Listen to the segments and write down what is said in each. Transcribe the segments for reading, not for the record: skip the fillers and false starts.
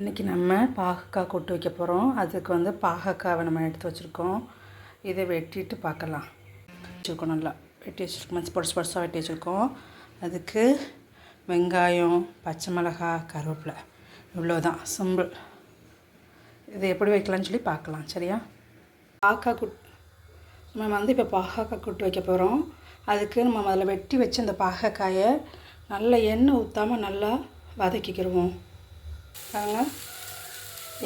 இன்றைக்கி நம்ம பாகக்காய் கூட்டு வைக்க போகிறோம். அதுக்கு வந்து பாகக்காவை நம்ம எடுத்து வச்சுருக்கோம். இதை வெட்டிட்டு பார்க்கலாம். வச்சுருக்கோம், நல்லா வெட்டி வச்சுருக்கோம், பொடிசு பொடிசாக வெட்டி வச்சுருக்கோம். அதுக்கு வெங்காயம், பச்சை மிளகாய், கருவேப்பிலை, இவ்வளோதான், சிம்பிள். இதை எப்படி வைக்கலான்னு சொல்லி பார்க்கலாம். சரியா? பாகக்காய் நம்ம வந்து இப்போ பாகக்காய் கூட்டு வைக்க போகிறோம். அதுக்கு நம்ம அதில் வெட்டி வச்சு அந்த பாகக்காயை நல்லா எண்ணெய் ஊற்றாமல் நல்லா வதக்கிக்கிடுவோம். பாருங்க,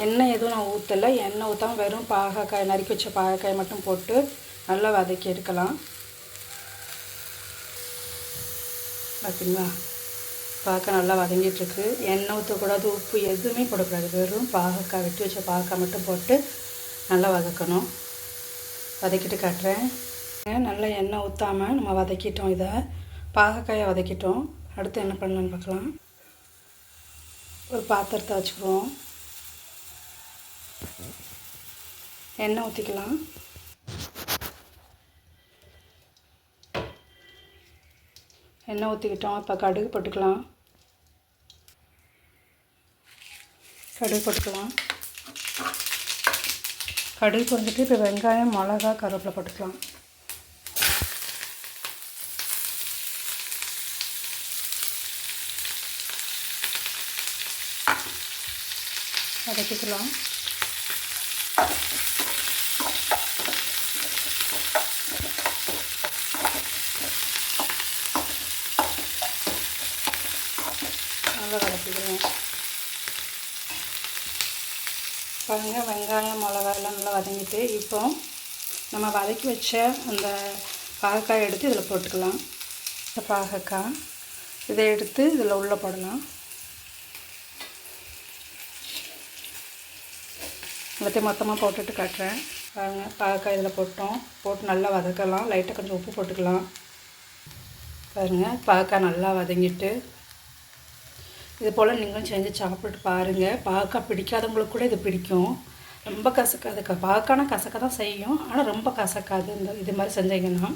எண்ணெய் எதுவும் நான் ஊற்றலை. எண்ணெய் ஊற்றாமல் வெறும் பாகக்காய், நறுக்கி வச்ச பாகக்காயை மட்டும் போட்டு நல்லா வதக்கி எடுக்கலாம். பார்த்திங்களா, பாகக்காய் நல்லா வதங்கிட்டுருக்கு. எண்ணெய் ஊற்றக்கூடாது, உப்பு எதுவுமே போடக்கூடாது. வெறும் பாகக்காய், வெட்டி வச்ச பாகக்காய் மட்டும் போட்டு நல்லா வதக்கணும். வதக்கிட்டு காட்டுறேன். நல்லா எண்ணெய் ஊற்றாமல் நம்ம வதக்கிட்டோம். இதை பாகக்காயை வதக்கிட்டோம். அடுத்து என்ன பண்ணலான்னு பார்க்கலாம். ஒரு பாத்திரத்தை வச்சுக்குவோம். எண்ணெய் ஊற்றிக்கலாம். எண்ணெய் ஊற்றிக்கிட்டோம். இப்போ கடுகு போட்டுக்கலாம். கடுகு பொரிஞ்சிட்டு இப்போ வெங்காயம், மிளகா, கருவேப்பிலை போட்டுக்கலாம். வதக்கிக்கலாம். நல்லா வதக்கிடுவோம். பாருங்கள், வெங்காயம், மிளகா எல்லாம் நல்லா வதங்கிட்டு இப்போ நம்ம வதக்கி வச்ச அந்த பாகக்காய் எடுத்து இதில் போட்டுக்கலாம். இந்த பாகக்காய் இதை எடுத்து இதில் உள்ளே போடலாம். எல்லாத்தையும் மொத்தமாக போட்டுட்டு காட்டுறேன். பாருங்கள், பாகக்காய் இதில் போட்டு நல்லா வதக்கலாம். லைட்டாக கொஞ்சம் உப்பு போட்டுக்கலாம். பாருங்கள், பாகக்காய் நல்லா வதங்கிட்டு இது போல் நீங்களும் செஞ்சு சாப்பிட்டு பாருங்கள். பாகக்காய் பிடிக்காதவங்களுக்கு கூட இது பிடிக்கும். ரொம்ப கசக்காது. பாகக்காய்னா கசக்க தான் செய்யும், ஆனால் ரொம்ப கசக்காது. இது மாதிரி செஞ்சீங்கன்னா